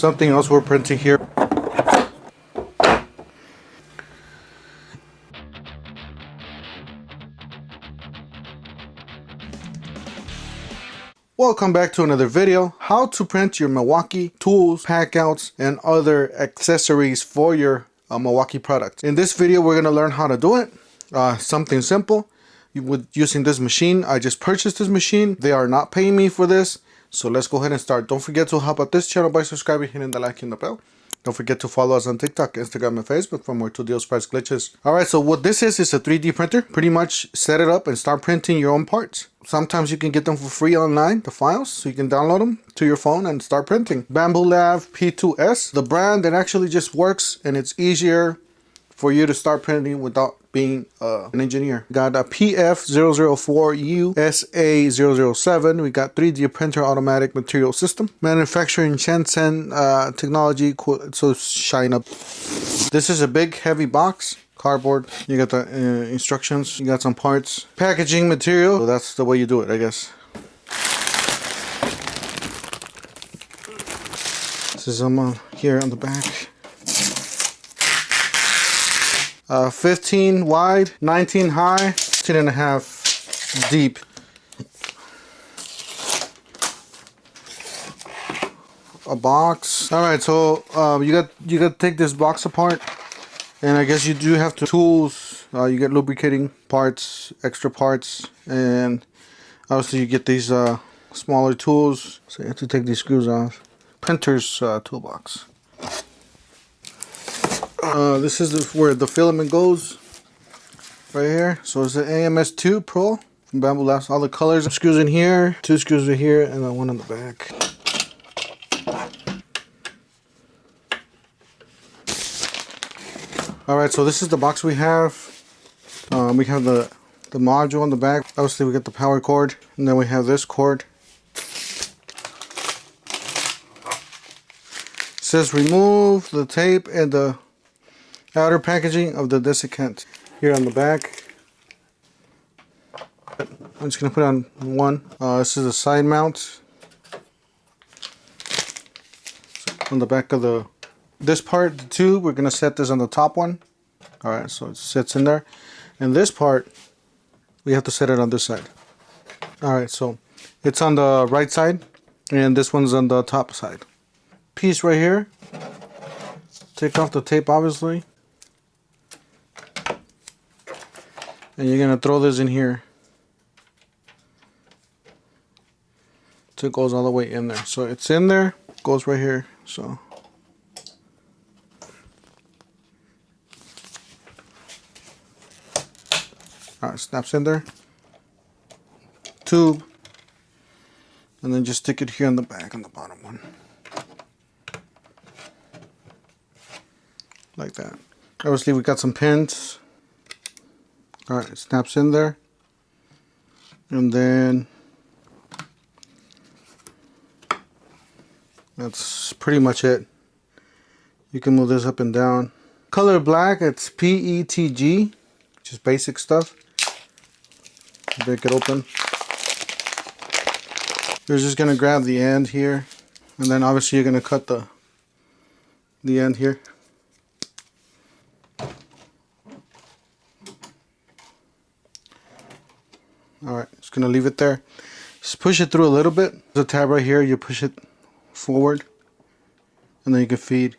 Something else we're printing here. Welcome back to another video. How to print your Milwaukee tools, packouts, and other accessories for your Milwaukee product. In this video, we're going to learn how to do it. Something simple. With using this machine. I just purchased this machine. They are not paying me for this. So let's go ahead and start. Don't forget to help out this channel by subscribing, hitting the like and the bell. Don't forget to follow us on TikTok, Instagram, and Facebook for more 2 price glitches. Alright, so what this is a 3D printer. Pretty much set it up and start printing your own parts. Sometimes you can get them for free online, the files, so you can download them to your phone and start printing. Bambu Lab P2S, the brand that actually just works, and it's easier for you to start printing without being an engineer. Got a PF004USA007. We got 3D printer automatic material system. Manufacturing Shenzhen technology, so shine up. This is a big heavy box. Cardboard. You got the instructions. You got some parts. Packaging material. So that's the way you do it, I guess. This is here on the back. 15 wide, 19 high, 10.5 deep. A box. All right, so you got to take this box apart, and I guess you do have to tools. You get lubricating parts, extra parts, and obviously you get these smaller tools. So you have to take these screws off. Printer's toolbox. This is where the filament goes, right here. So it's an AMS2 Pro from Bambu Labs. All the colors, screws in here, 2 screws right here, and then 1 on the back. All right, so this is the box we have. We have the module on the back. Obviously, we got the power cord, and then we have this cord. It says remove the tape and the outer packaging of the desiccant. Here on the back, I'm just going to put on one. This is a side mount on the back of this part, the tube. We're going to set this on the top one. Alright, so it sits in there. And this part, we have to set it on this side. Alright, so it's on the right side, and this one's on the top side. Piece right here. Take off the tape, obviously. And you're going to throw this in here. So it goes all the way in there. So it's in there, goes right here. So alright, snaps in there. Tube. And then just stick it here on the back, on the bottom one. Like that. Obviously we got some pins. Alright, it snaps in there. And then that's pretty much it. You can move this up and down. Color black, it's PETG, just basic stuff. Break it open. You're just gonna grab the end here, and then obviously you're gonna cut the end here. Alright, just gonna leave it there. Just push it through a little bit. There's a tab right here, you push it forward, and then you can feed.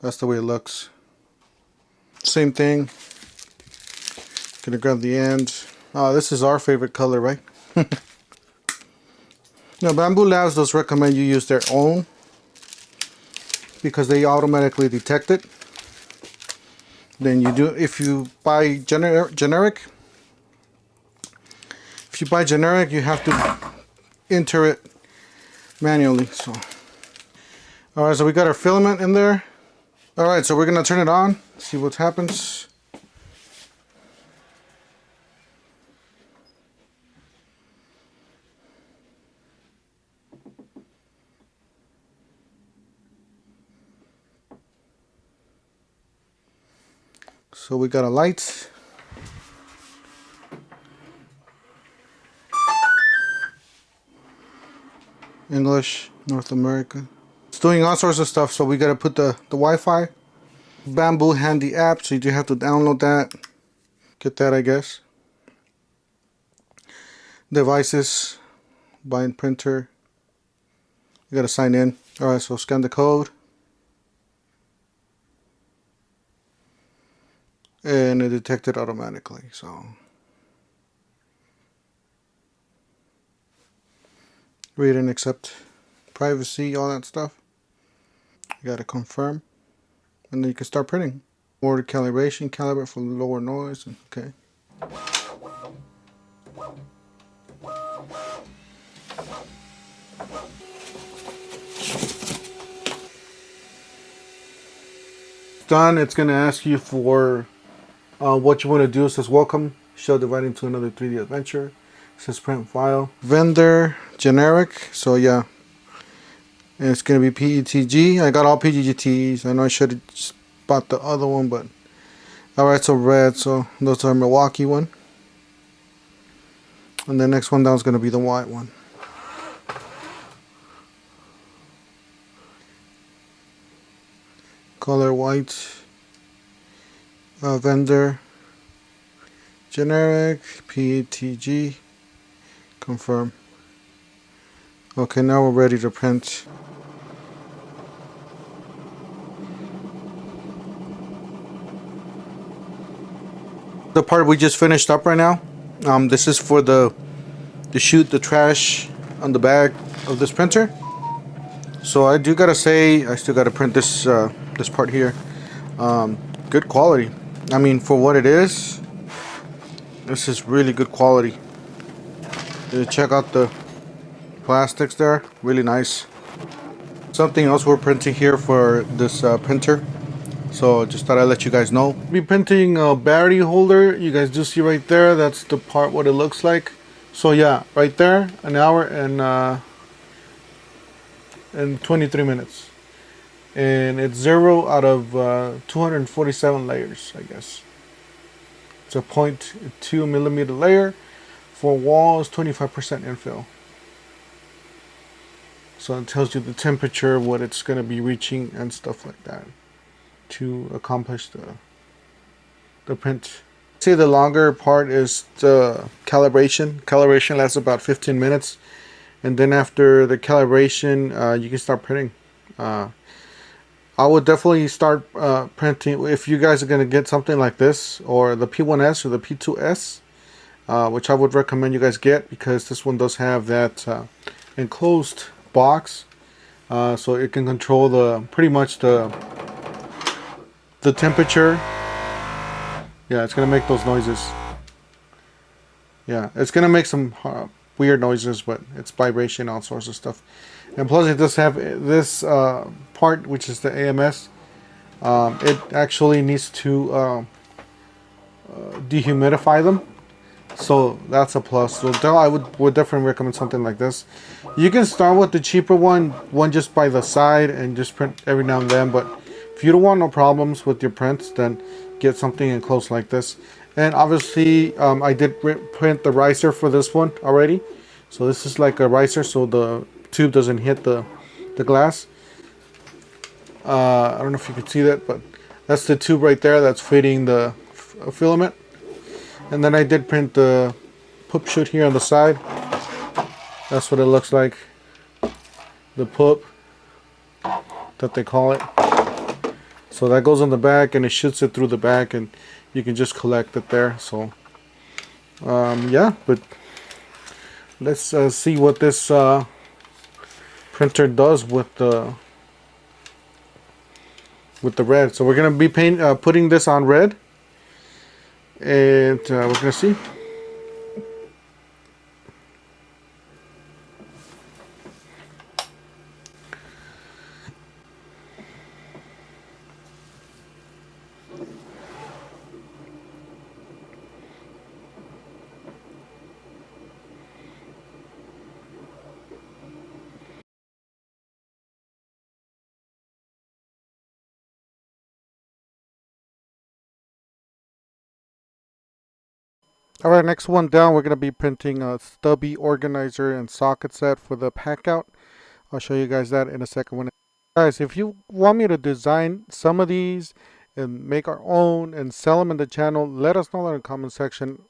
That's the way it looks. Same thing. Gonna grab the end. This is our favorite color, right? Now, Bambu Labs does recommend you use their own because they automatically detect it. Then you do, if you buy generic, you have to enter it manually. So, all right, so we got our filament in there. All right, so we're gonna turn it on, see what happens. So we got a light. English, North America. It's doing all sorts of stuff, so we gotta put the Wi-Fi. Bambu handy app, so you do have to download that. Get that, I guess. Devices, buying printer. You gotta sign in. Alright, so scan the code. And it detected automatically, so. Read and accept privacy, all that stuff. You gotta confirm. And then you can start printing. Order calibration, calibrate for lower noise. Okay. Done. It's gonna ask you for what you want to do. It says welcome, shall divide into another 3D adventure. It says print file. Vendor generic. So yeah, and it's gonna be PETG. I got all PGTs. I know I should have bought the other one, but alright. So red. So those are Milwaukee one, and the next one down is gonna be the white one. Color white. Vendor generic PETG. Confirm. Okay, now we're ready to print. The part we just finished up right now. This is for the chute the trash on the back of this printer. So I do gotta say, I still gotta print this this part here. Good quality. I mean, for what it is, this is really good quality. Check out the plastics there, really nice. Something else we're printing here for this printer, so just thought I'd let you guys know. Be printing a battery holder. You guys do see right there, that's the part what it looks like. So yeah, right there, an hour and 23 minutes, and it's 0 out of 247 layers, I guess. It's a 0.2 millimeter layer. For walls, 25% infill. So it tells you the temperature, what it's going to be reaching, and stuff like that to accomplish the print. Say the longer part is the calibration. Calibration lasts about 15 minutes, and then after the calibration, you can start printing. I would definitely start printing if you guys are going to get something like this, or the P1S or the P2S. Which I would recommend you guys get, because this one does have that enclosed box, so it can control pretty much the temperature. Yeah, it's gonna make those noises. Yeah, it's gonna make some weird noises, but it's vibration, all sorts of stuff. And plus, it does have this part, which is the AMS. It actually needs to dehumidify them. So that's a plus. So I would definitely recommend something like this. You can start with the cheaper one just by the side, and just print every now and then. But if you don't want no problems with your prints, then get something enclosed like this. And obviously, I did print the riser for this one already. So this is like a riser, so the tube doesn't hit the glass. I don't know if you can see that, but that's the tube right there that's feeding the filament. And then I did print the poop chute here on the side. That's what it looks like. The poop that they call it. So that goes on the back, and it shoots it through the back, and you can just collect it there. So yeah, but let's see what this printer does with the red. So we're gonna be putting this on red. And we're gonna see. Alright, next one down, we're going to be printing a stubby organizer and socket set for the Packout. I'll show you guys that in a second. Guys, if you want me to design some of these and make our own and sell them in the channel, let us know in the comment section.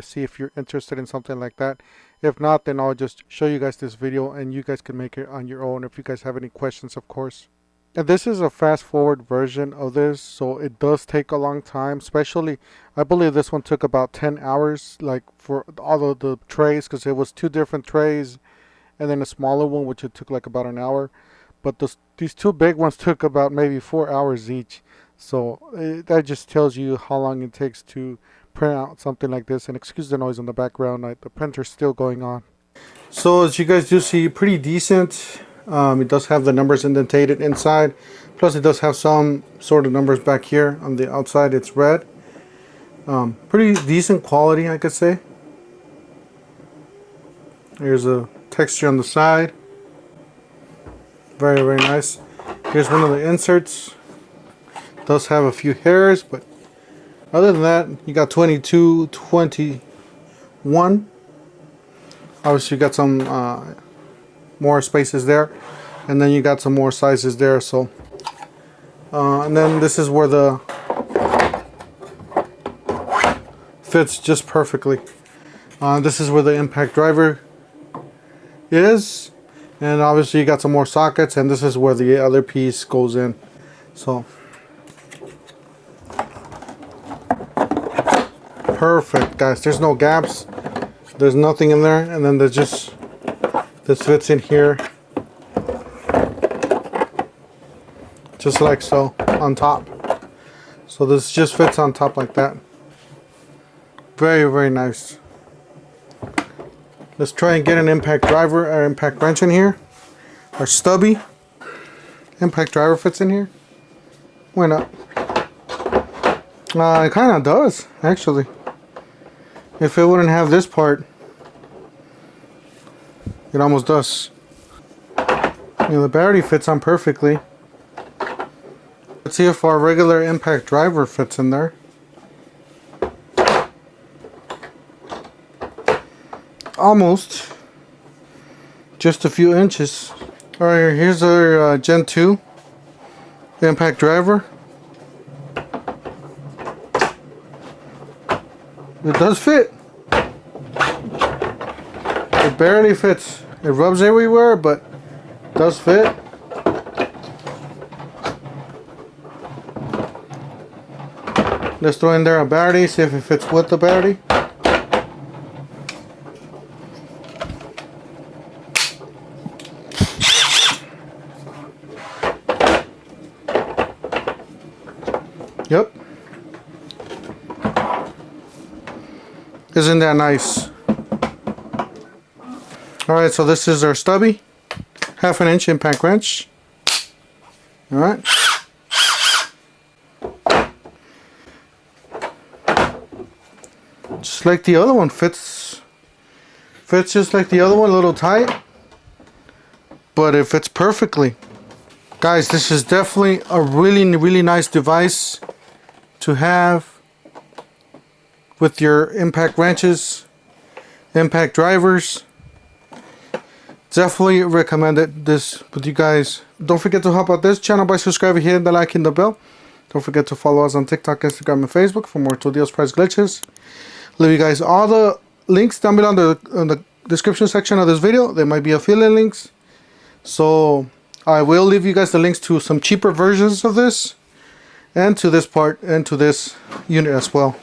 See if you're interested in something like that. If not, then I'll just show you guys this video and you guys can make it on your own if you guys have any questions, of course. And this is a fast forward version of this, so it does take a long time. Especially, I believe this one took about 10 hours, like for all of the trays, because it was 2 different trays and then a smaller one, which it took like about an hour. But these 2 big ones took about maybe 4 hours each. So that just tells you how long it takes to print out something like this. And excuse the noise in the background, the printer's still going on. So as you guys do see, pretty decent. It does have the numbers indentated inside. Plus it does have some sort of numbers back here. On the outside it's red. Pretty decent quality, I could say. Here's a texture on the side. Very, very nice. Here's one of the inserts. Does have a few hairs, but other than that, you got 22, 21. Obviously, you got some more spaces there, and then you got some more sizes there. So, and then this is where the fits just perfectly. This is where the impact driver is. And obviously you got some more sockets, and this is where the other piece goes in. So perfect, guys. There's no gaps, there's nothing in there, and then there's just this fits in here just like so on top. So this just fits on top like that. Very, very nice. Let's try and get an impact driver or impact wrench in here. Our stubby impact driver fits in here. Why not? It kind of does, actually. If it wouldn't have this part, it almost does. The battery fits on perfectly. Let's see if our regular impact driver fits in there. Almost. Just a few inches. Alright, here's our Gen 2 impact driver. It does fit. It barely fits. It rubs everywhere, but it does fit. Let's throw in there a battery, see if it fits with the battery. Yep. Isn't that nice? Alright, so this is our stubby. 1/2 inch impact wrench. Alright. Just like the other one, fits just like the other one, a little tight. But it fits perfectly. Guys, this is definitely a really nice device to have with your impact wrenches, impact drivers. Definitely recommend this with you guys. Don't forget to help out this channel by subscribing, hitting the like and the bell. Don't forget to follow us on TikTok, Instagram, and Facebook for more tutorials, price glitches. Leave you guys all the links down below in the description section of this video. There might be affiliate links. So I will leave you guys the links to some cheaper versions of this, and to this part, and to this unit as well.